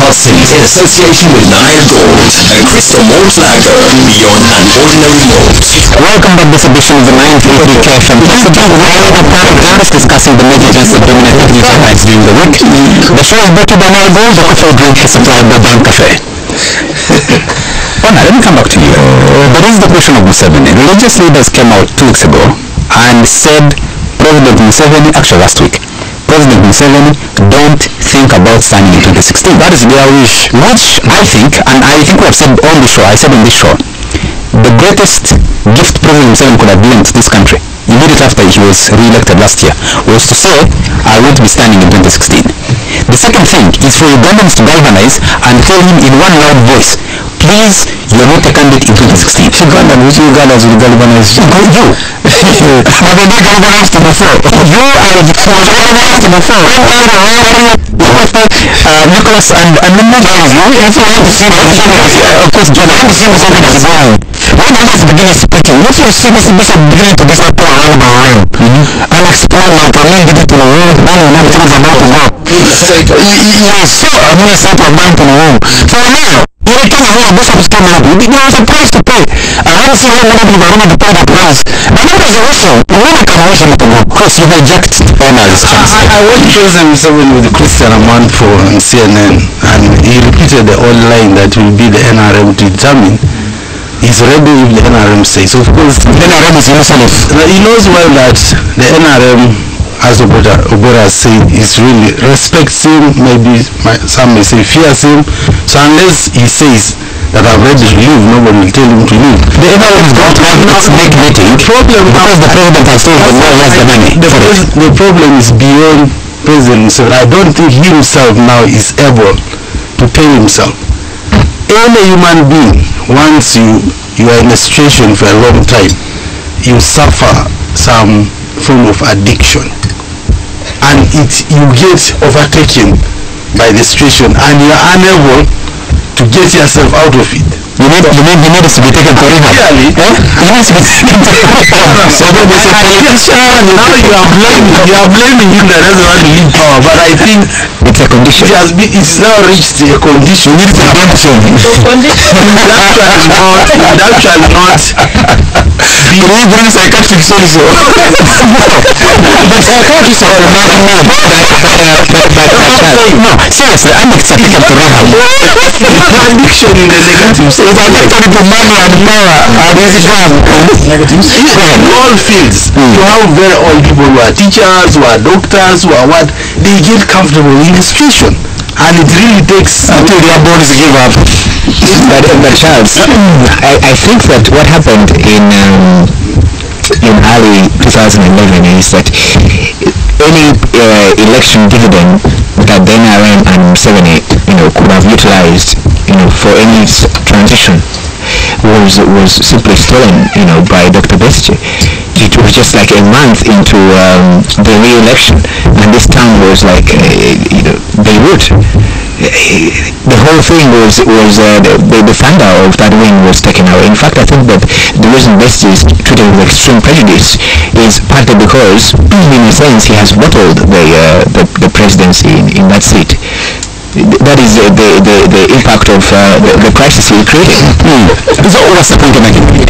Series in association with Nile Gold, a crystal malt lager beyond an ordinary malt. Welcome back to this edition of the 933 KFM. Once again, we are a program discussing the major events that dominate news highlights during the week. The show is brought to you by Nile Gold, the coffee drink is supplied by Bank Cafe. Let me come back to you. There is the question of Museveni. Religious leaders came out 2 weeks ago and said President Museveni, actually last week, President Museveni, don't think about standing in 2016. That is their wish. Which I think, and I think we have said on the show, I said on this show, the greatest gift President Museveni could have given to this country, immediately after he was re-elected last year, was to say, I won't be standing in 2016. The second thing is for Ugandans to galvanize and tell him in one loud voice, please, you're not a candidate in 2016. Ugandan, which Ugandans will galvanize? You. Have they galvanized before? You are the galvanized before. Nicholas and the mother is you. If you want to see of course, John, I want to see Museveni as well. When I was beginning speaking, if you see this bishop beginning to disappear around the room, and explain like a man getting to the room, man and everything is about to go. You saw a minister of man to the room. For now, you can hear bishops come out. There was a price to pay. I want to see how many people are going to pay that price. But that is the issue. No one can wish him to go. Chris, you hijacked honors. I watched President Museveni with Christian Amanfo on CNN, and he repeated the old line that will be the NRM to determine. He's ready if the NRM says. Of course, the NRM is himself. He knows well that the NRM, as Obora said, is really respects him, maybe some may say fears him. So unless he says that I'm ready to leave, nobody will tell him to leave. The NRM is going to have its big meeting problem because the president has told them now he has the money. The problem is beyond President Museveni. I don't think he himself now is able to pay himself. Any human being, once you are in a situation for a long time, you suffer some form of addiction, and you get overtaken by the situation and you are unable to get yourself out of it. You need us to be taken to rehab. Really? You need to be taken to rehab. So now you are blaming him that doesn't want to leave power, but I think it's a condition. It's now reached a condition. It's a condition. Can we bring psychiatrists also? But psychiatrists are no, seriously, I'm not taken to rehab. Addiction in the negative sense. It's addicted to money and power and Islam. In all fields, you have very old people who are teachers, who are doctors, who are what, they get comfortable in the situation. And it really takes until their bodies give up. But Charles, I think that what happened in early 2011 is that any election dividend that the NRM and Museveni could have utilized for any transition was simply stolen by Dr. Besige. It was just like a month into the re-election, and this town was like Beirut. The whole thing was the thunder of that win was taken away. In fact, I think that the reason Besige is treated with extreme prejudice is partly because, in a sense, he has bottled the presidency in that seat. That is the impact of the crisis he created. So what's the point of making it?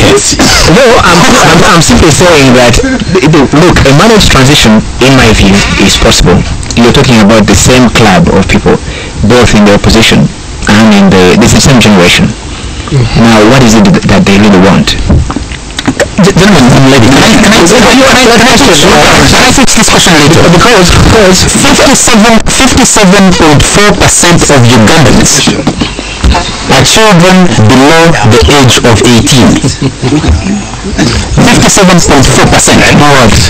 No, I'm simply saying that look, a managed transition, in my view, is possible. You're talking about the same club of people, both in the opposition and in the same generation. Now, what is it that they really want? Gentlemen, lady, can I fix this question later? Because 57.4% of Ugandans are children below the age of 18. 57.4%.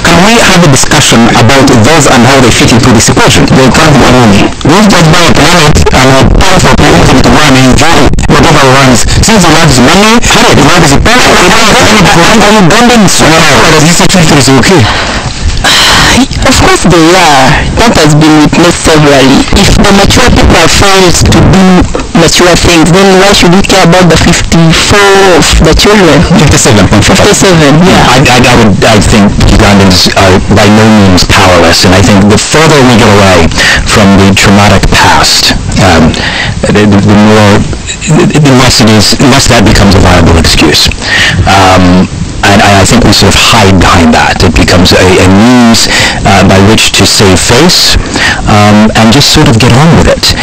Can we have a discussion about those and how they fit into this equation? They can't be only. We've just buy a planet and we're paying for people to go and enjoy whatever runs. Since the land is money, the land is a power. Ugandans, this situation is okay. Of course they are. That has been witnessed severally. If the mature people fail to do mature things, then why should we care about the 54 of the children? 57.4. 57, yeah. I think Ugandans are by no means powerless, and I think the further we get away from the traumatic past, the less that becomes a viable excuse. And I think we sort of hide behind that. It becomes a means by which to save face and just sort of get on with it.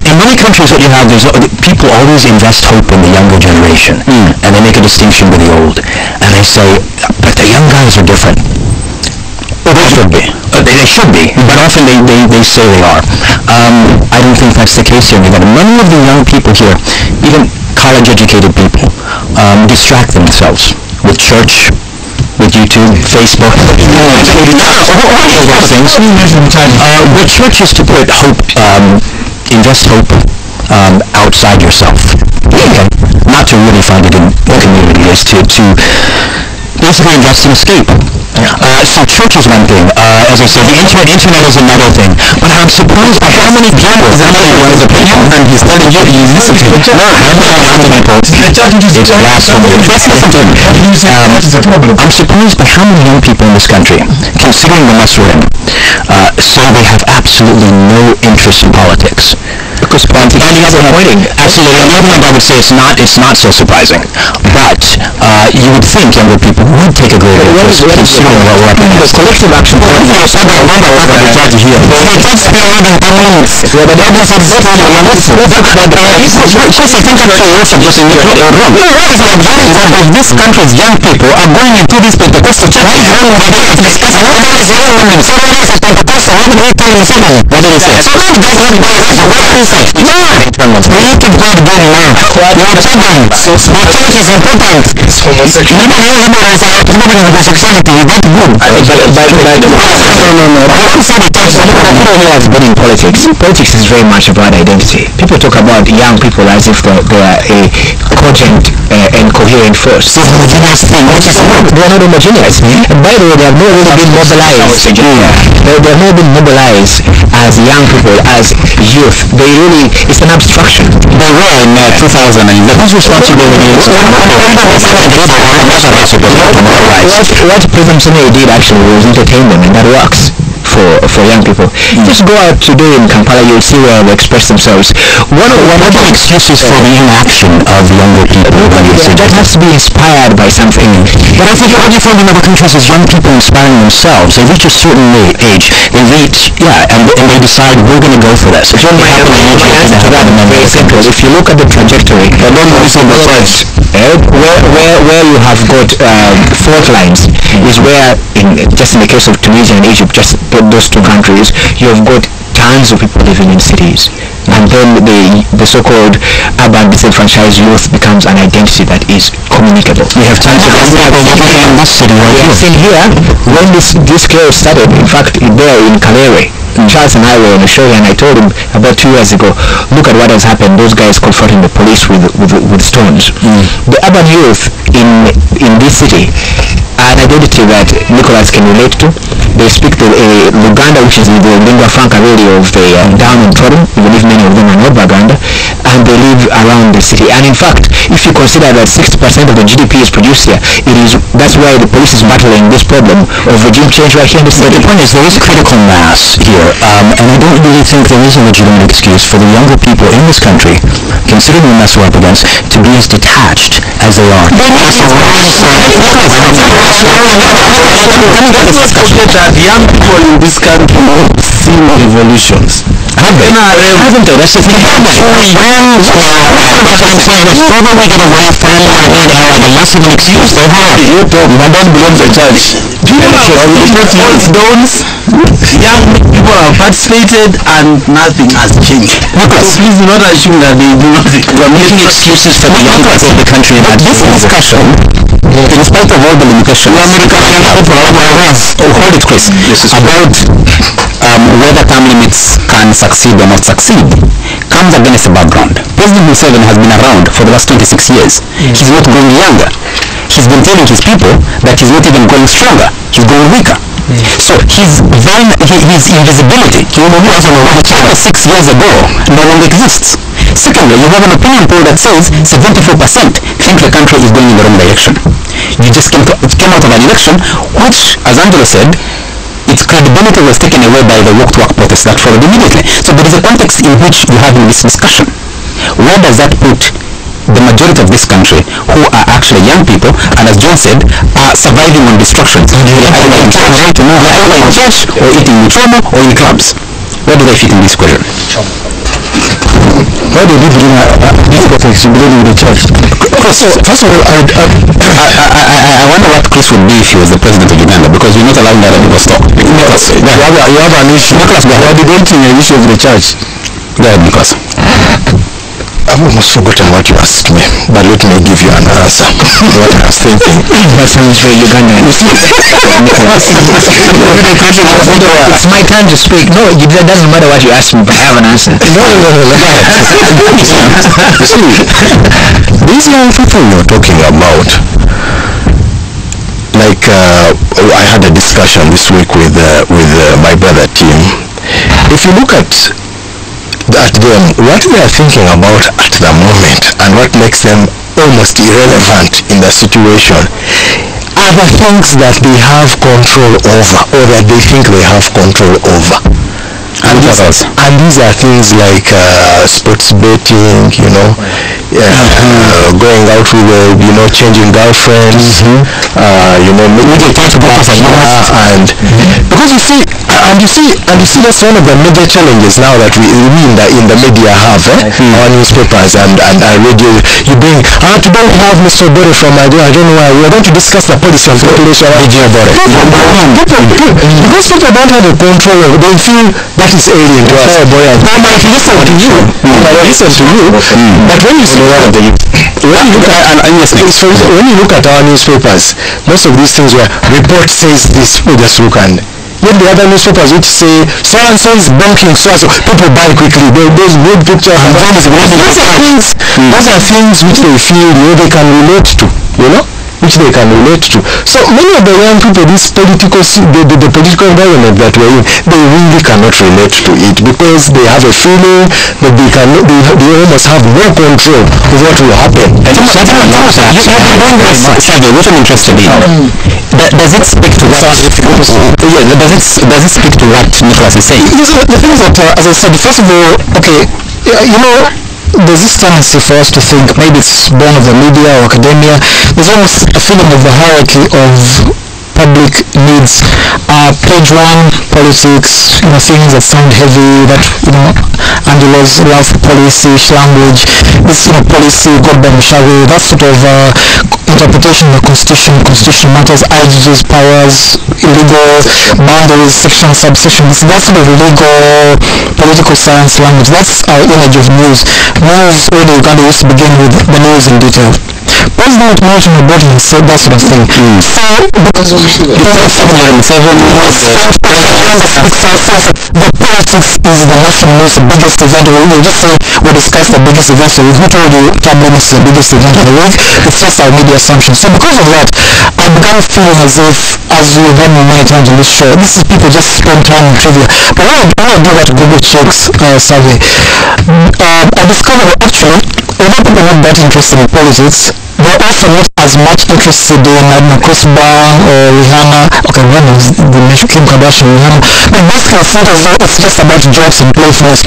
In many countries what you have is people always invest hope in the younger generation and they make a distinction with the old. And they say, but the young guys are different. Well, they should be. They should be, but often they say they are. I don't think that's the case here. Many of the young people here, even college-educated people, distract themselves with church, with YouTube, Facebook, all of those things. The church is to put hope, invest hope outside yourself. Okay? Not to really find it in the community, is to basically invest in escape. So church is one thing. As I said, the internet is another thing. But I'm surprised by how many people and he's telling you he's listening to it. No, I'm it's blasphemy. I'm surprised by how many young people in this country, considering the mess we're in, say they have absolutely no interest in politics. Because politics is disappointing. Absolutely. On the other hand, I would say it's not so surprising. But you would think younger people would take a greater interest considering what we're up against. Collective action. This country's young people are going into this Pentecostal church. What did he say? We need to go again now. Your children, the church is important. It's homosexuality. Homosexuality, that's good. No. I don't say the church has been in politics. Politics is very much about identity. People talk about young people as if they are a cogent and coherent force. It's a homogeneous thing, which is not. They are not homogeneous. And by the way, they have not really been mobilized. They have not been mobilized as young people, as youth. They really, it's an abstraction. They were in 2009. Whose responsibility is what President Sene did actually was entertain them, and that works for young people. Just go out today in Kampala, you'll see where they express themselves. What are the excuses for the inaction of younger people? That has to be inspired by something. But I think what you find in other countries is young people inspiring themselves. They reach a certain age, and they decide, we're going to go for this. John, my answer to that is very simple. If you look at the trajectory, where you have got fault lines is where, just in the case of Tunisia and Egypt, just those two countries, you have got tons of people living in cities, and then the so-called urban disenfranchised youth becomes an identity that is communicable. We have tons of people living in this city right here. Seen here, when this chaos started, in fact, there in Kalere, Charles and I were on a show, and I told him about 2 years ago, look at what has happened. Those guys confronting the police with stones. The urban youth in this city are an identity that Nicholas can relate to. They speak the Luganda, which is the lingua franca really of the down and trodden. We believe many of them are not Baganda, and they live around the city. And in fact, if you consider that 60% of the GDP is produced here, that's why the police is battling this problem of regime change right here in the city. The point is, there is critical mass here, and I don't really think there is a legitimate excuse for the younger people in this country, considering the mess we're up against, to be as detached as they are. The young people in this country have seen revolutions. Have they? Haven't they? That's the thing. Probably get away from the less of an excuse they have. You talk, but don't belong to the church. People have stones. Young people have participated and nothing has changed. Please do not assume that they do nothing. We're making excuses for the young people in the country. But this discussion, in spite of all the limitations, hold it, Chris, about whether term limits can succeed or not succeed, comes against a background. President Museveni has been around for the last 26 years. He's not growing younger. He's been telling his people that he's not even growing stronger. He's growing weaker. So his invisibility, which happened 6 years ago, no longer exists. Secondly, you have an opinion poll that says 74% think the country is going in the wrong direction. You just came out of an election which, as Angelo said, it its credibility was taken away by the walk to work protest that followed immediately. So there is a context in which you're having this discussion. Where does that put the majority of this country, who are actually young people, and as John said, are surviving on destruction? They're either in church, or eating in trauma, or in clubs. Where do they fit in this equation? Why do you bring this flexibility in the church? First of all, I wonder what Chris would be if he was the president of Uganda, because we're not allowing other people to talk. Nicholas, you have an issue. Nicholas, you are debating an issue of the church. Go ahead, Nicholas. I've almost forgotten what you asked me, but let me give you an answer. What I was thinking. That sounds very Ugandan. It's my turn to speak. No, it doesn't matter what you ask me, but I have an answer. No. See, these young people you're talking about, like I had a discussion this week with my brother Tim. If you look at them, what they are thinking about at the moment and what makes them almost irrelevant in the situation are the things that they have control over, or that they think they have control over. And these are things like sports betting, going out with changing girlfriends, making and because you see that's one of the major challenges now that we in the media have, our newspapers and our radio. You bring today we have Mr. Bore from I don't know why we are going to discuss the policy on population. Because people don't have a control over, they feel that is alien to us. But when you look at our newspapers, most of these things where report says this, we just look and then the other newspapers which say so and so is banking, so and so, people buy quickly. Those good pictures and those are things which they feel they can relate to, which they can relate to. So many of the young people, this political, the political environment that we're in, they really cannot relate to it because they have a feeling that they almost have no control of what will happen. What I'm interested in, does it speak to what? Does it speak to what Nicholas is saying? The thing is that, as I said, first of all, there's this tendency for us to think, maybe it's born of the media or academia, there's almost a feeling of the hierarchy of public needs. Page one, politics, things that sound heavy, that, Angelo's love for policy, language, this, policy, God by Mushawi, that sort of interpretation of the constitution matters, IGG's powers, illegal boundaries, section, subsections, that sort of legal, political science language. That's our image of news. News, where Uganda used to begin with the news in detail. President Martin Obote said that sort of thing. So, because the politics is the national news, the biggest event. We just say we discuss the biggest event. So who told you tabloid is the biggest event of the week? It's just our media assumption. So because of that, I began feeling as if, as you've heard me many times on this show, this is people just spend time in trivia. But when I do that Google Checks survey, I discovered actually, although people are not that interested in politics, they're also not as much interested in, Chris Brown or Rihanna. Okay, Rihanna is the Kim Kardashian, Rihanna. But basically, it's just about jokes and playfulness.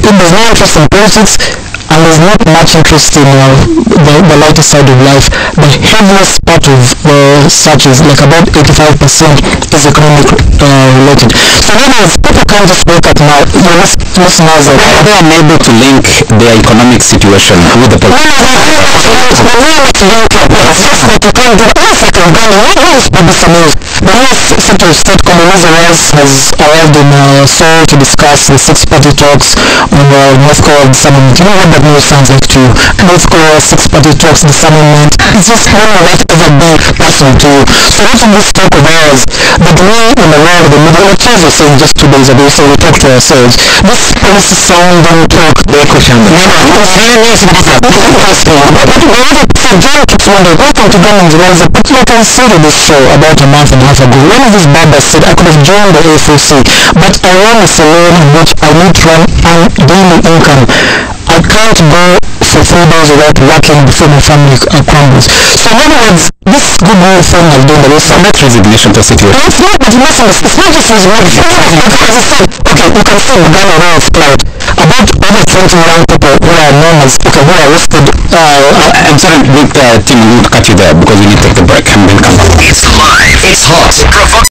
There's no interest in politics, and there's not much interest in the lighter side of life. The heaviest part of such is like about 85% is economic related. So in other words, people can't just look at now, listeners are they unable to link their economic situation with the politics. The new Secretary of State Condoleezza Rice has arrived in Seoul to discuss the six-party talks on the North Korea disarmament. You know what that news sounds like to you? North Korea six-party talks disarmament. It's just one of that ever be personal to you. So what's in this talk of ours? But we in the world, the middle of Charles was saying just 2 days ago, so we talk to ourselves. This policy sounding talk, the echo chamber. John keeps wondering, welcome to Ghana. There was a particular concern on this show about a month and a half ago. One of these barbers said I could have joined the AFOC, but I run a salon in which I need to run daily income. I can't go for 3 days without working before my family crumbles. So in other words, this goodwill thing I've done, there is some resignation to situation. it's not, but listen, it's not just resignation. As I said, okay, you can see Ghana now of cloud. About over 20 young people who are known as, okay, who are arrested. I'm sorry, Tim, we need to cut you there because we need to take the break and then come back. It's live, it's hot,